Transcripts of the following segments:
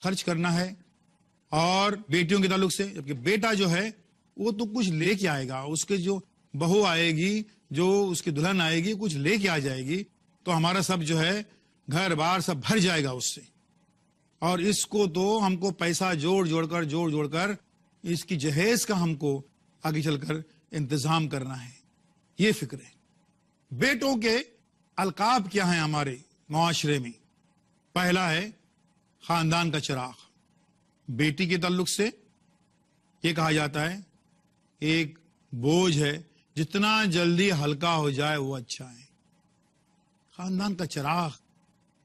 خرچ کرنا ہے اور بیٹیوں کے تعلق سے، جبکہ بیٹا جو ہے وہ تو کچھ لے کے آئے گا، اس کے جو بہو آئے گی، جو اس کی دلہن آئے گی، کچھ لے کے آ جائے گی، تو ہمارا سب جو ہے گھر بار سب بھر جائے گا اس سے. اور اس کو تو ہم کو پیسہ جوڑ کر اس کی جہیز کا ہم کو آگے چل کر انتظام کرنا ہے. یہ فکر ہے. بیٹوں کے القاب کیا ہیں ہمارے معاشرے میں؟ پہلا ہے خاندان کا چراغ. بیٹی کے تعلق سے یہ کہا جاتا ہے ایک بوجھ ہے، جتنا جلدی ہلکا ہو جائے وہ اچھا ہے. خاندان کا چراغ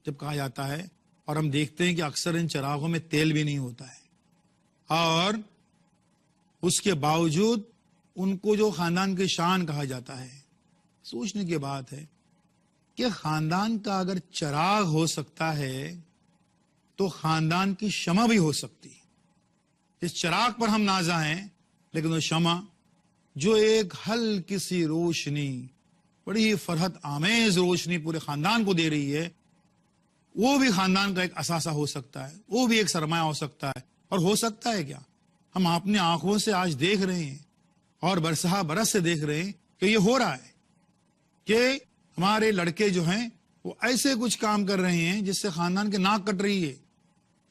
جب کہا جاتا ہے، اور ہم دیکھتے ہیں کہ اکثر ان چراغوں میں تیل بھی نہیں ہوتا ہے، اور اس کے باوجود ان کو جو خاندان کی شان کہا جاتا ہے. سوچنے کی بات ہے کہ خاندان کا اگر چراغ ہو سکتا ہے تو خاندان کی شمع بھی ہو سکتی. اس چراغ پر ہم نازا ہیں، لیکن وہ شمع جو ایک ہلکی سی روشنی، بڑی فرحت آمیز روشنی پورے خاندان کو دے رہی ہے، وہ بھی خاندان کا ایک اثاثہ ہو سکتا ہے، وہ بھی ایک سرمایہ ہو سکتا ہے. اور ہو سکتا ہے کیا، ہم اپنی آنکھوں سے آج دیکھ رہے ہیں اور برسہ برس سے دیکھ رہے ہیں کہ یہ ہو رہا ہے کہ ہمارے لڑکے جو ہیں وہ ایسے کچھ کام کر رہے ہیں جس سے خاندان کی ناک کٹ رہی ہے،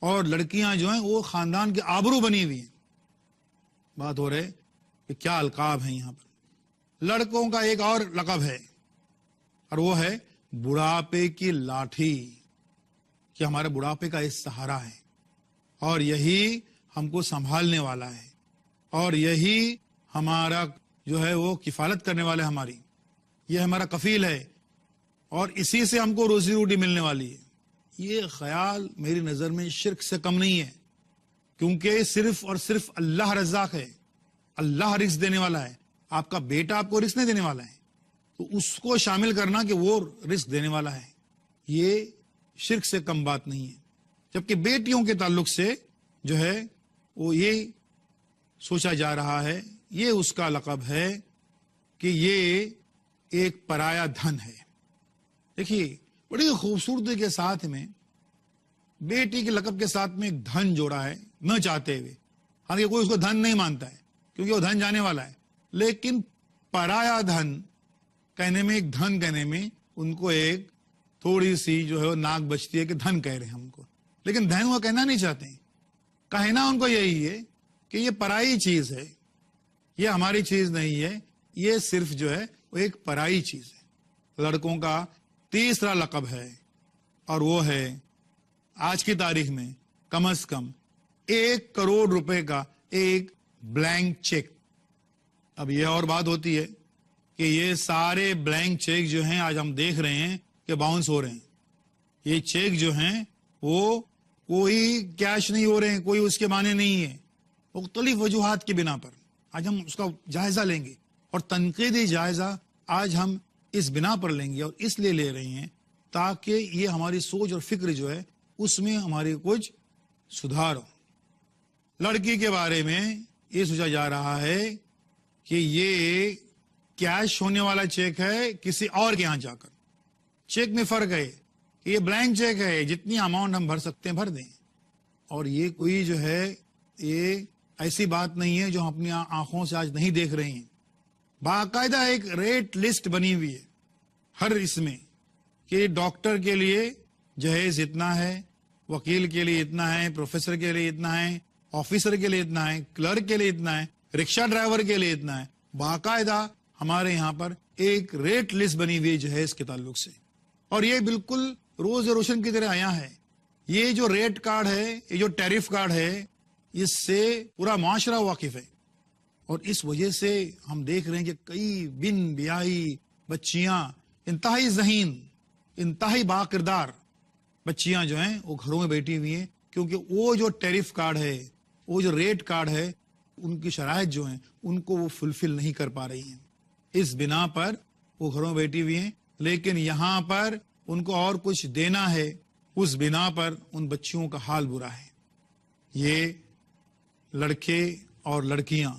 اور لڑکیاں جو ہیں وہ خاندان کے آبرو بنی ہوئی ہیں. بات ہو رہے کہ کیا القاب ہیں یہاں پر. لڑکوں کا ایک اور لقب ہے، اور وہ ہے بڑھاپے کی لاٹھی، کہ ہمارے بڑھاپے کا اس سہارا ہے، اور یہی ہم کو سنبھالنے والا ہے، اور یہی ہمارا جو ہے وہ کفالت کرنے والا ہے ہماری. یہ ہمارا کفیل ہے، اور اسی سے ہم کو روزی روٹی ملنے والی ہے. یہ خیال میری نظر میں شرک سے کم نہیں ہے، کیونکہ صرف اور صرف اللہ رزاق ہے، اللہ رزق دینے والا ہے. آپ کا بیٹا آپ کو رزق نہیں دینے والا ہے، تو اس کو شامل کرنا کہ وہ رزق دینے والا ہے، یہ شرک سے کم بات نہیں ہے. جبکہ بیٹیوں کے تعلق سے جو ہے وہ یہ سوچا جا رہا ہے، یہ اس کا لقب ہے کہ یہ ایک پرایا دھن ہے. دیکھیے بڑی خوبصورتی کے ساتھ میں بیٹی کے لقب کے ساتھ میں ایک دھن جوڑا ہے، نہ چاہتے ہوئے. حالانکہ کوئی اس کو دھن نہیں مانتا ہے کیونکہ وہ دھن جانے والا ہے، لیکن پرایا دھن کہنے میں، ایک دھن کہنے میں ان کو ایک تھوڑی سی جو ہے وہ ناک بچتی ہے کہ دھن کہہ رہے ہیں ہم کو، لیکن دھن وہ کہنا نہیں چاہتے ہیں. کہنا ان کو یہی ہے کہ یہ پرائی چیز ہے، یہ ہماری چیز نہیں ہے، یہ صرف جو ہے وہ ایک پرائی چیز ہے. لڑکوں کا تیسرا لقب ہے، اور وہ ہے آج کی تاریخ میں کم از کم 1 کروڑ روپے کا ایک بلینک چیک. اب یہ اور بات ہوتی ہے کہ یہ سارے بلینک چیک جو ہیں آج ہم دیکھ رہے ہیں کہ باؤنس ہو رہے ہیں. یہ چیک جو ہیں وہ کوئی کیش نہیں ہو رہے ہیں، کوئی اس کے معنی نہیں ہے، مختلف وجوہات کی بنا پر. آج ہم اس کا جائزہ لیں گے، اور تنقیدی جائزہ آج ہم اس بنا پر لیں گے، اور اس لیے لے رہے ہیں تاکہ یہ ہماری سوچ اور فکر جو ہے اس میں ہماری کچھ سدھار ہو. لڑکی کے بارے میں یہ سوچا جا رہا ہے کہ یہ کیش ہونے والا چیک ہے کسی اور کے ہاں جا کر. چیک میں فرق ہے کہ یہ بلینک چیک ہے، جتنی اماؤنٹ ہم بھر سکتے ہیں بھر دیں. اور یہ کوئی جو ہے یہ ایسی بات نہیں ہے جو ہم اپنی آنکھوں سے آج نہیں دیکھ رہے ہیں. باقاعدہ ایک ریٹ لسٹ بنی ہوئی ہے ہر اس میں کہ ڈاکٹر کے لیے جہیز اتنا ہے، وکیل کے لیے اتنا ہے، پروفیسر کے لیے اتنا ہے، آفیسر کے لیے اتنا ہے، کلرک کے لیے اتنا ہے، رکشہ ڈرائیور کے لیے اتنا ہے. باقاعدہ ہمارے یہاں پر ایک ریٹ لسٹ بنی ہوئی ہے جہیز کے تعلق سے، اور یہ بالکل روز روشن کی طرح آیا ہے. یہ جو ریٹ کارڈ ہے، یہ جو ٹیرف کارڈ ہے، اس سے پورا معاشرہ واقف ہے. اور اس وجہ سے ہم دیکھ رہے ہیں کہ کئی بن بیاہی بچیاں، انتہائی ذہین، انتہائی با کردار بچیاں جو ہیں وہ گھروں میں بیٹھی ہوئی ہیں، کیونکہ وہ جو ٹیرف کارڈ ہے، وہ جو ریٹ کارڈ ہے، ان کی شرائط جو ہیں ان کو وہ فلفل نہیں کر پا رہی ہیں. اس بنا پر وہ گھروں میں بیٹھی ہوئی ہیں، لیکن یہاں پر ان کو اور کچھ دینا ہے، اس بنا پر ان بچیوں کا حال برا ہے. یہ لڑکے اور لڑکیاں،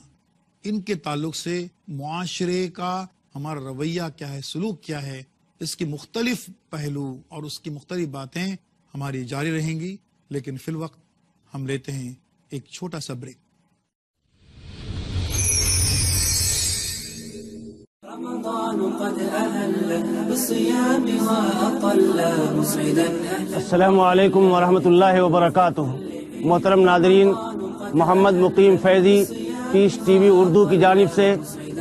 ان کے تعلق سے معاشرے کا ہمارا رویہ کیا ہے، سلوک کیا ہے، اس کی مختلف پہلو اور اس کی مختلف باتیں ہماری جاری رہیں گی. لیکن فی الوقت ہم لیتے ہیں ایک چھوٹا سا بریک. السلام علیکم ورحمۃ اللہ وبرکاتہ. محترم ناظرین، محمد مقیم فیضی پیس ٹی وی اردو کی جانب سے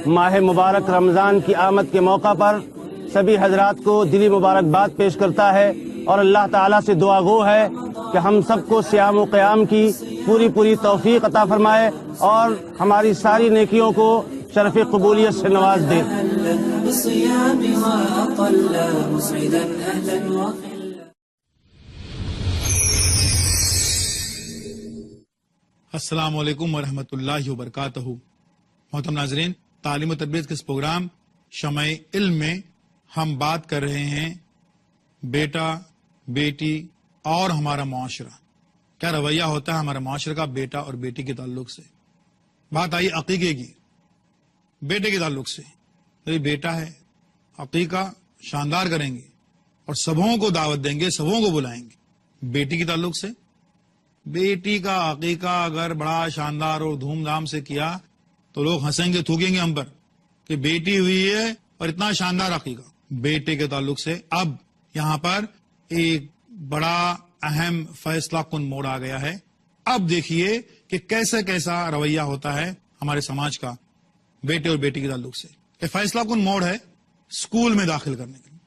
ماہ مبارک رمضان کی آمد کے موقع پر سبھی حضرات کو دلی مبارکباد پیش کرتا ہے اور اللہ تعالیٰ سے دعا گو ہے کہ ہم سب کو صیام و قیام کی پوری توفیق عطا فرمائے اور ہماری ساری نیکیوں کو شرف قبولیت سے نواز دے. السلام علیکم ورحمۃ اللہ وبرکاتہ. محترم ناظرین، تعلیم و تربیت کے اس پروگرام شمع علم میں ہم بات کر رہے ہیں بیٹا، بیٹی اور ہمارا معاشرہ. کیا رویہ ہوتا ہے ہمارا معاشرے کا بیٹا اور بیٹی کے تعلق سے. بات آئی عقیقے کی. بیٹے کے تعلق سے یہ بیٹا ہے، عقیقہ شاندار کریں گے اور سبھوں کو دعوت دیں گے، سبھوں کو بلائیں گے. بیٹی کے تعلق سے بیٹی کا عقیقہ اگر بڑا شاندار اور دھوم دھام سے کیا تو لوگ ہنسیں گے، تھوکیں گے ہم پر کہ بیٹی ہوئی ہے اور اتنا شاندار عقیقہ. بیٹے کے تعلق سے اب یہاں پر ایک بڑا اہم فیصلہ کن موڑ آ گیا ہے. اب دیکھیے کہ کیسا رویہ ہوتا ہے ہمارے سماج کا بیٹے اور بیٹی کے تعلق سے. یہ فیصلہ کن موڑ ہے اسکول میں داخل کرنے کے لیے.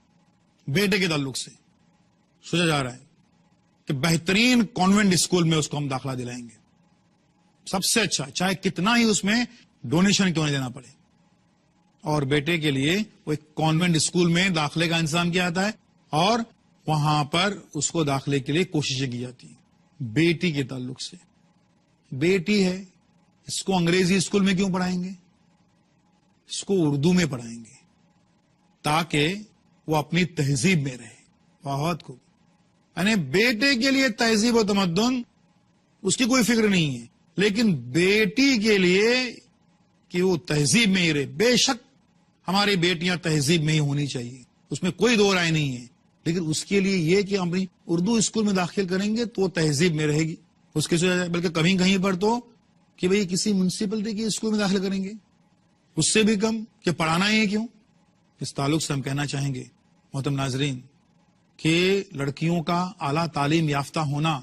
بیٹے کے تعلق سے سوچا جا رہا ہے کہ بہترین کانوینٹ اسکول میں اس کو ہم داخلہ دلائیں گے، سب سے اچھا، چاہے کتنا ہی اس میں ڈونیشن کیوں نہیں دینا پڑے. اور بیٹے کے لیے وہ ایک کانوینٹ اسکول میں داخلے کا انتظام کیا جاتا ہے اور وہاں پر اس کو داخلے کے لیے کوششیں کی جاتی ہیں. بیٹی کے تعلق سے بیٹی ہے، اس کو انگریزی اسکول میں کیوں پڑھائیں گے؟ اس کو اردو میں پڑھائیں گے تاکہ وہ اپنی تہذیب میں رہے. بہت خوب. یعنی بیٹے کے لیے تہذیب و تمدن اس کی کوئی فکر نہیں ہے، لیکن بیٹی کے لیے کہ وہ تہذیب میں ہی رہے. بے شک ہماری بیٹیاں تہذیب میں ہی ہونی چاہیے، اس میں کوئی دو رائے نہیں ہے، لیکن اس کے لیے یہ کہ ہم اپنی اردو اسکول میں داخل کریں گے تو وہ تہذیب میں رہے گی. اس کے بلکہ کہیں پر تو کہ بھئی کسی میونسپلٹی کے اسکول میں داخل کریں گے، اس سے بھی کم کہ پڑھانا ہی کیوں. اس تعلق سے ہم کہنا چاہیں گے محترم ناظرین کہ لڑکیوں کا اعلیٰ تعلیم یافتہ ہونا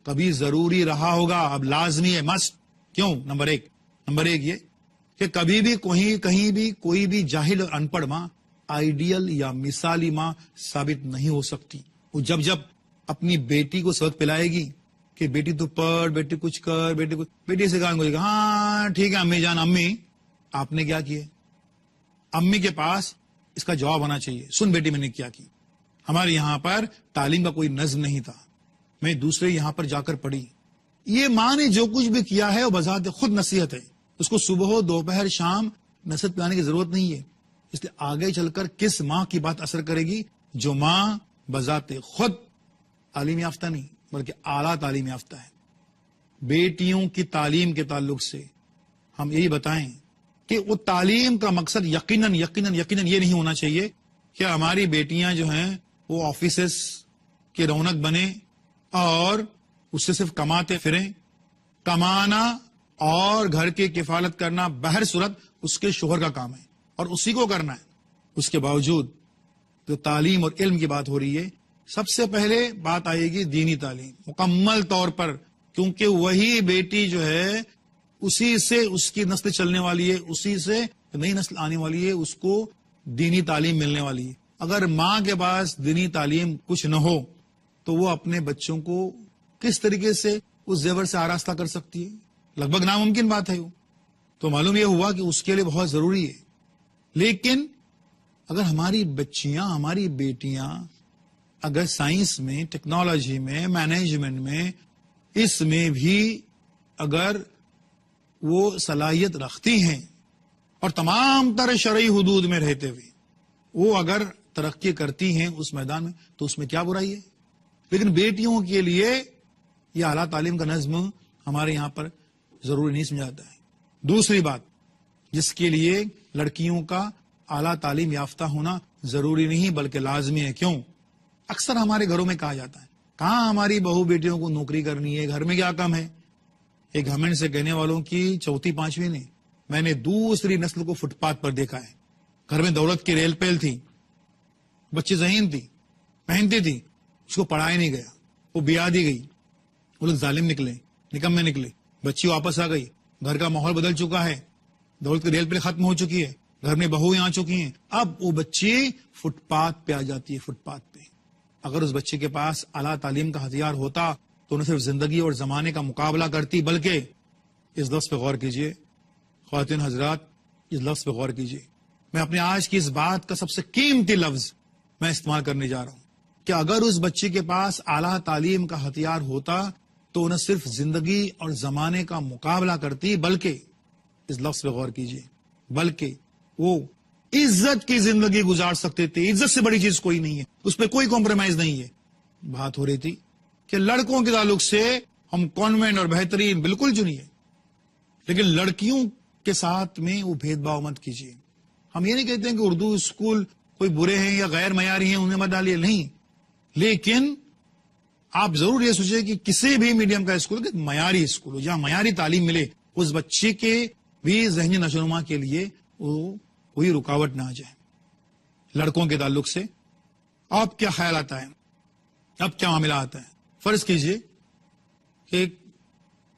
کبھی ضروری رہا ہوگا، اب لازمی ہے، مسٹ. کیوں؟ نمبر ایک یہ کہ کبھی بھی کہیں بھی کوئی بھی جاہل اور ان پڑھ ماں آئیڈیل یا مثالی ماں ثابت نہیں ہو سکتی. وہ جب اپنی بیٹی کو سبق پلائے گی کہ بیٹی تو پڑھ، بیٹی کچھ کر، بیٹی سے کہا گا ہاں ٹھیک ہے امی جان. امی آپ نے کیا کیا؟ امی کے پاس اس کا جواب ہونا چاہیے، سن بیٹی میں نے کیا کی. ہمارے یہاں پر تعلیم کا کوئی نظم نہیں تھا، میں دوسرے یہاں پر جا کر پڑھی. یہ ماں نے جو کچھ بھی کیا ہے وہ بذات خود نصیحت ہے. اس کو صبح دوپہر شام نصیحت پلانے کی ضرورت نہیں ہے. اس لیے آگے چل کر کس ماں کی بات اثر کرے گی؟ جو ماں بذات خود تعلیم یافتہ نہیں بلکہ اعلیٰ تعلیم یافتہ ہے. بیٹیوں کی تعلیم کے تعلق سے ہم یہی بتائیں کہ وہ تعلیم کا مقصد یقیناً یہ نہیں ہونا چاہیے کہ ہماری بیٹیاں جو ہیں وہ آفیسز کی رونق بنے اور اس سے صرف کماتے پھریں. کمانا اور گھر کی کفالت کرنا بہر صورت اس کے شوہر کا کام ہے اور اسی کو کرنا ہے. اس کے باوجود جو تعلیم اور علم کی بات ہو رہی ہے، سب سے پہلے بات آئے گی دینی تعلیم مکمل طور پر، کیونکہ وہی بیٹی جو ہے اسی سے اس کی نسل چلنے والی ہے، اسی سے نئی نسل آنے والی ہے، اس کو دینی تعلیم ملنے والی ہے. اگر ماں کے پاس دینی تعلیم کچھ نہ ہو تو وہ اپنے بچوں کو کس طریقے سے اس زیور سے آراستہ کر سکتی ہے؟ لگ بھگ ناممکن بات ہے. وہ تو معلوم یہ ہوا کہ اس کے لیے بہت ضروری ہے. لیکن اگر ہماری بچیاں، ہماری بیٹیاں اگر سائنس میں، ٹیکنالوجی میں، مینجمنٹ میں، اس میں بھی اگر وہ صلاحیت رکھتی ہیں اور تمام تر شرعی حدود میں رہتے ہوئے وہ اگر ترقی کرتی ہیں اس میدان میں تو اس میں کیا برائی ہے؟ لیکن بیٹیوں کے لیے یہ اعلیٰ تعلیم کا نظم ہمارے یہاں پر ضروری نہیں سمجھا جاتا ہے. دوسری بات جس کے لیے لڑکیوں کا اعلیٰ تعلیم یافتہ ہونا ضروری نہیں بلکہ لازمی ہے. کیوں؟ اکثر ہمارے گھروں میں کہا جاتا ہے کہاں ہماری بہو بیٹیوں کو نوکری کرنی ہے, گھر میں کیا کم ہے. ایک گھمنڈ سے کہنے والوں کی چوتھی پانچویں نے میں نے دوسری نسل کو فٹ پاتھ پر دیکھا ہے. گھر میں دولت کی ریل پیل تھی, بچی ذہین تھی, پہنتی تھی, اس کو پڑھایا نہیں گیا, وہ بیاہ دی گئی, وہ لوگ ظالم نکلے, نکمے نکلے, بچی واپس آ گئی, گھر کا ماحول بدل چکا ہے, دولت کی ریل پیل ختم ہو چکی ہے, گھر میں بہو آ چکی ہیں, اب وہ بچی فٹ پاتھ پہ آ جاتی ہے. فٹ پاتھ پہ اگر اس بچے کے پاس اعلیٰ تعلیم کا ہتھیار ہوتا تو نہ صرف زندگی اور زمانے کا مقابلہ کرتی, بلکہ اس لفظ پہ غور کیجئے خواتین حضرات, اس لفظ پہ غور کیجئے. میں اپنے آج کی اس بات کا سب سے قیمتی لفظ میں استعمال کرنے جا رہا ہوں کہ اگر اس بچے کے پاس اعلیٰ تعلیم کا ہتھیار ہوتا تو نہ صرف زندگی اور زمانے کا مقابلہ کرتی, بلکہ اس لفظ پہ غور کیجئے, بلکہ وہ عزت کی زندگی گزار سکتے تھے. عزت سے بڑی چیز کوئی نہیں ہے, اس پہ کوئی کمپرومائز نہیں ہے. بات ہو رہی تھی کہ لڑکوں کے تعلق سے ہم کانوینٹ اور بہترین بالکل چنیے, لیکن لڑکیوں کے ساتھ میں وہ بھید بھاؤ مت کیجیے. ہم یہ نہیں کہتے ہیں کہ اردو اسکول کوئی برے ہیں یا غیر معیاری ہیں, انہیں مت ڈالیے, نہیں, لیکن آپ ضرور یہ سوچیں کہ کسی بھی میڈیم کا اسکول معیاری اسکول ہو, جہاں معیاری تعلیم ملے, اس بچے کے بھی ذہنی نشوونما کے لیے وہ کوئی رکاوٹ نہ آ جائے. لڑکوں کے تعلق سے آپ کیا خیال آتا ہے, اب کیا معاملہ آتا ہے؟ فرض کیجئے کہ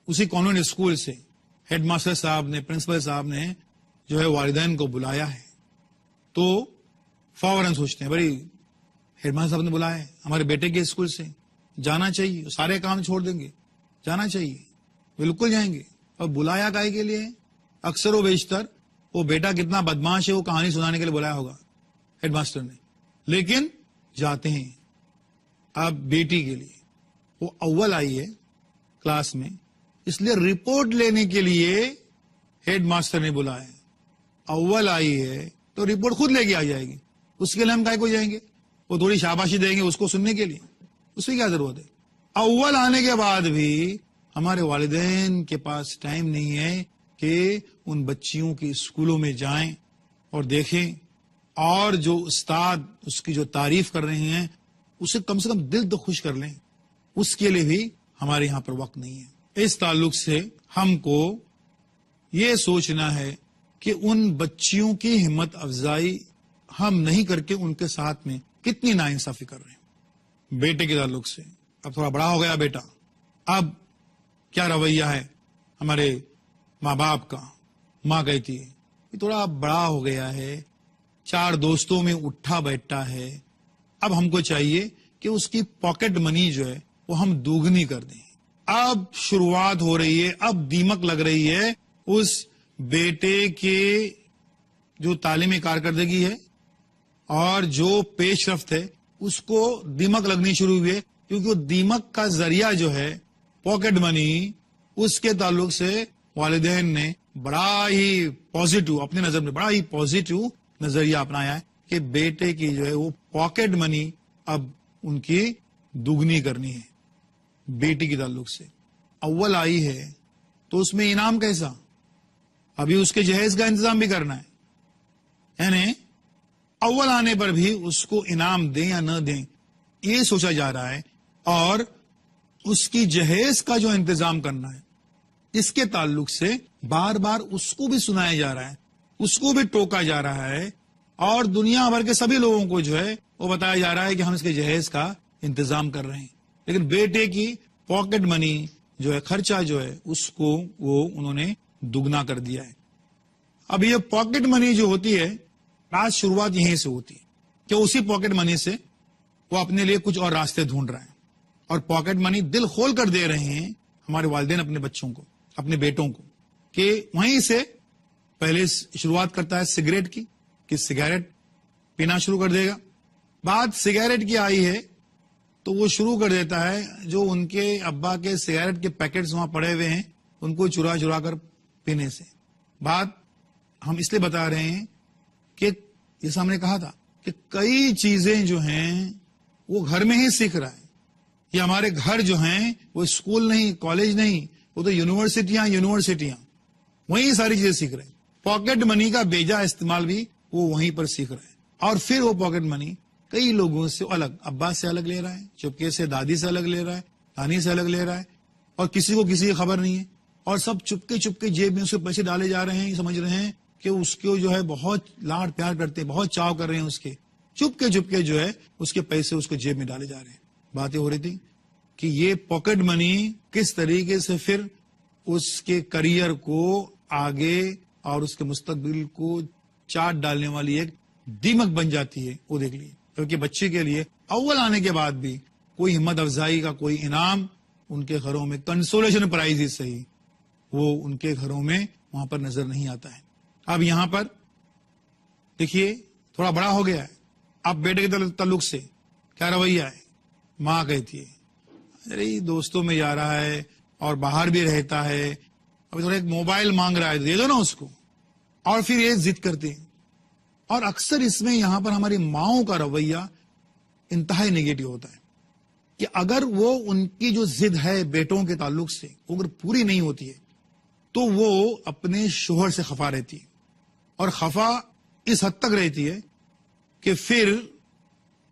اسی کانوینٹ اسکول سے ہیڈ ماسٹر صاحب نے, پرنسپل صاحب نے جو ہے والدین کو بلایا ہے, تو فوراً سوچتے ہیں بھائی ہیڈ ماسٹر صاحب نے بلایا ہے, ہمارے بیٹے کے اسکول سے جانا چاہیے, سارے کام چھوڑ دیں گے, جانا چاہیے, بالکل جائیں گے. اور بلایا کائے کے لیے؟ اکثر و بیشتر وہ بیٹا کتنا بدماش ہے وہ کہانی سنانے کے لیے بلایا ہوگا ہیڈ ماسٹر نے, لیکن جاتے ہیں. اب بیٹی کے لیے وہ اول آئی ہے کلاس میں, اس لیے رپورٹ لینے کے لیے ہیڈ ماسٹر نے بلایا. اول آئی ہے تو رپورٹ خود لے کے آ جائے گی, اس کے لیے ہم کائے کو جائیں گے؟ وہ تھوڑی شاباشی دیں گے اس کو سننے کے لیے, اس کی کیا ضرورت ہے؟ اول آنے کے بعد بھی ہمارے والدین کے پاس ٹائم نہیں ہے کہ ان بچیوں کی اسکولوں میں جائیں اور دیکھیں, اور جو استاد اس کی جو تعریف کر رہے ہیں اسے کم سے کم دل تو خوش کر لیں, اس کے لیے بھی ہمارے یہاں پر وقت نہیں ہے. اس تعلق سے ہم کو یہ سوچنا ہے کہ ان بچیوں کی ہمت افزائی ہم نہیں کر کے ان کے ساتھ میں کتنی ناانصافی کر رہے ہیں. بیٹے کے تعلق سے اب تھوڑا بڑا ہو گیا بیٹا, اب کیا رویہ ہے ہمارے ماں باپ کا؟ ماں کہتی ہے کہ تھوڑا بڑا ہو گیا ہے, 4 دوستوں میں اٹھا بیٹھا ہے, اب ہم کو چاہیے کہ اس کی پاکٹ منی جو ہے وہ ہم دوگنی کر دیں. اب شروعات ہو رہی ہے, اب دیمک لگ رہی ہے اس بیٹے کے جو تعلیمی کارکردگی ہے اور جو پیش رفت ہے اس کو دیمک لگنی شروع ہوئی ہے, کیونکہ وہ دیمک کا ذریعہ جو ہے پاکٹ منی, اس کے تعلق سے والدین نے بڑا ہی پازیٹو, اپنی نظر میں بڑا ہی پازیٹو نظریہ اپنایا ہے کہ بیٹے کی جو ہے وہ پاکٹ منی اب ان کی دوگنی کرنی ہے. بیٹی کے تعلق سے اول آئی ہے تو اس میں انعام کیسا؟ ابھی اس کے جہیز کا انتظام بھی کرنا ہے, یعنی اول آنے پر بھی اس کو انعام دیں یا نہ دیں یہ سوچا جا رہا ہے, اور اس کی جہیز کا جو انتظام کرنا ہے اس کے تعلق سے بار بار اس کو بھی سنایا جا رہا ہے, اس کو بھی ٹوکا جا رہا ہے, اور دنیا بھر کے سبھی لوگوں کو جو ہے وہ بتایا جا رہا ہے کہ ہم اس کے جہیز کا انتظام کر رہے ہیں. لیکن بیٹے کی پاکٹ منی جو ہے, خرچہ جو ہے, اس کو وہ انہوں نے دگنا کر دیا ہے. اب یہ پاکٹ منی جو ہوتی ہے, آج شروعات یہیں سے ہوتی ہے کہ اسی پاکٹ منی سے وہ اپنے لیے کچھ اور راستے ڈھونڈ رہے ہیں, اور پاکٹ منی دل کھول کر دے رہے ہیں ہمارے والدین اپنے بچوں کو, اپنے بیٹوں کو, کہ وہیں سے پہلے شروعات کرتا ہے سگریٹ کی, کہ سگریٹ پینا شروع کر دے گا. بات سگریٹ کی آئی ہے تو وہ شروع کر دیتا ہے جو ان کے ابا کے سگریٹ کے پیکٹس وہاں پڑے ہوئے ہیں ان کو چرا چرا کر پینے سے. بات ہم اس لیے بتا رہے ہیں کہ جیسا ہم نے کہا تھا کہ کئی چیزیں جو ہیں وہ گھر میں ہی سیکھ رہا ہے. یہ ہمارے گھر جو ہیں وہ اسکول نہیں, کالج نہیں, وہ تو یونیورسٹیاں وہیں ساری چیزیں سیکھ رہے ہیں. پاکٹ منی کا بیجا استعمال بھی وہ وہیں پر سیکھ رہے ہیں, اور پھر وہ پاکٹ منی کئی لوگوں سے الگ، ابا سے الگ لے رہا ہے، چپکے سے دادی سے الگ لے رہا ہے، نانی سے الگ لے رہا ہے، اور کسی کو کسی کی خبر نہیں ہے، اور سب چپکے چپکے جیب میں اس کے پیسے ڈالے جا رہے ہیں، یہ سمجھ رہے ہیں کہ اس کو جو ہے بہت لاڈ پیار کرتے ہیں، بہت چاو کر رہے ہیں، اس کے چپکے چپکے جو ہے اس کے پیسے اس کو جیب میں ڈالے جا رہے ہیں۔ باتیں ہو رہی تھی کہ یہ پاکٹ منی کس طریقے سے پھر اس کے کریئر کو آگے اور اس کے مستقبل کو چاٹ ڈالنے والی ایک دیمک بن جاتی ہے، وہ دیکھ لیے۔ کیونکہ بچے کے لیے اول آنے کے بعد بھی کوئی ہمت افزائی کا کوئی انعام ان کے گھروں میں، کنسولیشن پرائز ہی صحیح، وہ ان کے گھروں میں وہاں پر نظر نہیں آتا ہے۔ اب یہاں پر دیکھیے تھوڑا بڑا ہو گیا ہے، اب بیٹے کے تعلق سے کیا رویہ ہے؟ ماں کہتی ہے ارے دوستوں میں جا رہا ہے اور باہر بھی رہتا ہے، ابھی تھوڑا ایک موبائل مانگ رہا ہے، دے دو نا اس کو، اور پھر یہ ضد کرتے ہیں۔ اور اکثر اس میں یہاں پر ہماری ماؤں کا رویہ انتہائی نگیٹو ہوتا ہے کہ اگر وہ ان کی جو ضد ہے بیٹوں کے تعلق سے وہ اگر پوری نہیں ہوتی ہے تو وہ اپنے شوہر سے خفا رہتی ہے، اور خفا اس حد تک رہتی ہے کہ پھر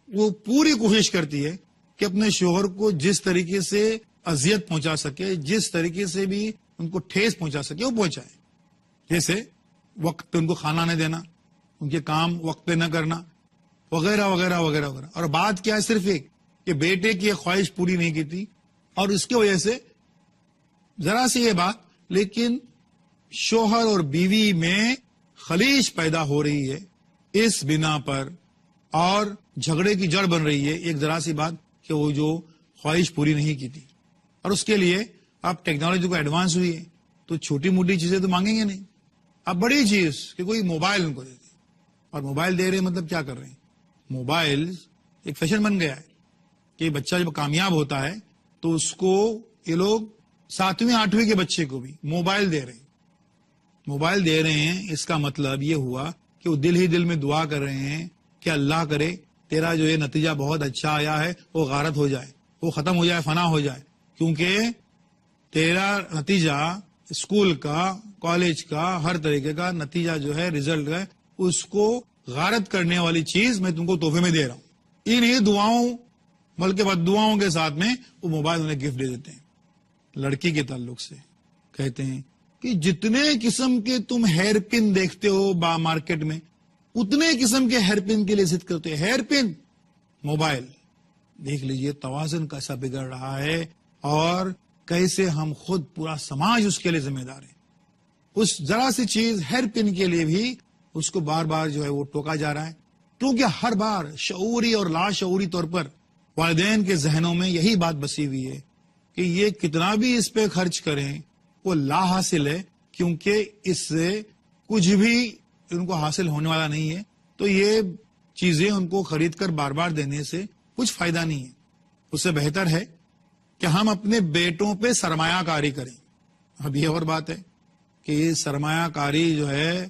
وہ پوری کوشش کرتی ہے کہ اپنے شوہر کو جس طریقے سے اذیت پہنچا سکے، جس طریقے سے بھی ان کو ٹھیس پہنچا سکے وہ پہنچائے، جیسے وقت پہ ان کو کھانا نہ دینا، ان کے کام وقت پہ نہ کرنا، وغیرہ وغیرہ وغیرہ وغیرہ۔ اور بات کیا ہے؟ صرف ایک کہ بیٹے کی ایک خواہش پوری نہیں کی تھی، اور اس کی وجہ سے ذرا سی یہ بات، لیکن شوہر اور بیوی میں خلیج پیدا ہو رہی ہے اس بنا پر، اور جھگڑے کی جڑ بن رہی ہے ایک ذرا سی بات کہ وہ جو خواہش پوری نہیں کی تھی۔ اور اس کے لیے اب ٹیکنالوجی کو ایڈوانس ہوئی ہے تو چھوٹی موٹی چیزیں تو مانگیں گے نہیں، اب بڑی چیز کہ کوئی موبائل ان کو دیتے، اور موبائل دے رہے مطلب کیا کر رہے ہیں؟ موبائل ایک فیشن بن گیا ہے کہ بچہ جب کامیاب ہوتا ہے تو اس کو یہ لوگ 7ویں 8ویں کے بچے کو بھی موبائل دے رہے ہیں۔ موبائل دے رہے ہیں اس کا مطلب یہ ہوا کہ وہ دل ہی دل میں دعا کر رہے ہیں کہ اللہ کرے تیرا جو یہ نتیجہ بہت اچھا آیا ہے وہ غارت ہو جائے، وہ ختم ہو جائے، فنا ہو جائے، کیونکہ تیرا نتیجہ اسکول کا، کالج کا، ہر طریقے کا نتیجہ جو ہے، ریزلٹ ہے، اس کو غارت کرنے والی چیز میں تم کو تحفے میں دے رہا ہوں۔ انہی دعاؤں بلکہ بد دعاؤں کے ساتھ میں وہ موبائل انہیں گفٹ دے دیتے ہیں۔ لڑکی کے تعلق سے کہتے ہیں کہ جتنے قسم کے تم ہیئر پن دیکھتے ہو مارکیٹ میں، اتنے قسم کے ہیئر پن کے لیے ضد کرتے ہیں۔ ہیئر پن، موبائل، دیکھ لیجئے توازن کیسا بگڑ رہا ہے، اور کیسے ہم خود، پورا سماج اس کے لیے ذمہ دار ہے۔ اس ذرا سی چیز ہیئر پن کے لیے بھی اس کو بار بار جو ہے وہ ٹوکا جا رہا ہے، کیونکہ ہر بار شعوری اور لاشعوری طور پر والدین کے ذہنوں میں یہی بات بسی ہوئی ہے کہ یہ کتنا بھی اس پہ خرچ کریں وہ لا حاصل ہے، کیونکہ اس سے کچھ بھی ان کو حاصل ہونے والا نہیں ہے، تو یہ چیزیں ان کو خرید کر بار بار دینے سے کچھ فائدہ نہیں ہے۔ اس سے بہتر ہے کہ ہم اپنے بیٹوں پہ سرمایہ کاری کریں۔ اب یہ اور بات ہے کہ یہ سرمایہ کاری جو ہے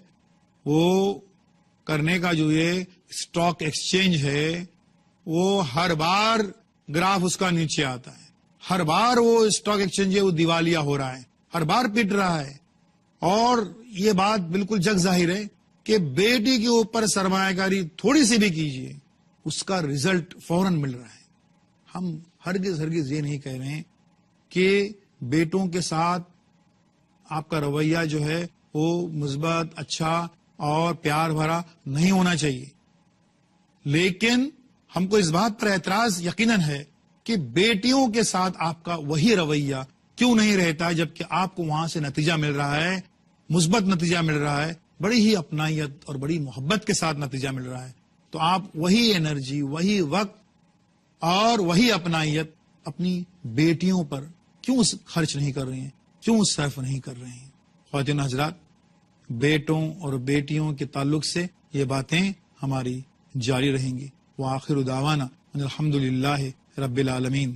وہ کرنے کا جو یہ اسٹاک ایکسچینج ہے، وہ ہر بار گراف اس کا نیچے آتا ہے، ہر بار وہ اسٹاک ایکسچینج ہے وہ دیوالیہ ہو رہا ہے، ہر بار پٹ رہا ہے۔ اور یہ بات بالکل جگ ظاہر ہے کہ بیٹی کے اوپر سرمایہ کاری تھوڑی سی بھی کیجیے، اس کا ریزلٹ فوراً مل رہا ہے۔ ہم ہرگز یہ نہیں کہہ رہے ہیں کہ بیٹوں کے ساتھ آپ کا رویہ جو ہے وہ مثبت، اچھا اور پیار بھرا نہیں ہونا چاہیے، لیکن ہم کو اس بات پر اعتراض یقیناً ہے کہ بیٹیوں کے ساتھ آپ کا وہی رویہ کیوں نہیں رہتا جبکہ آپ کو وہاں سے نتیجہ مل رہا ہے، مثبت نتیجہ مل رہا ہے، بڑی ہی اپنائیت اور بڑی محبت کے ساتھ نتیجہ مل رہا ہے۔ تو آپ وہی انرجی، وہی وقت اور وہی اپنائیت اپنی بیٹیوں پر کیوں خرچ نہیں کر رہے ہیں، کیوں صرف نہیں کر رہے ہیں؟ خواتین حضرات، بیٹوں اور بیٹیوں کے تعلق سے یہ باتیں ہماری جاری رہیں گی۔ وآخر دعوانا ان الحمد للہ رب العالمین۔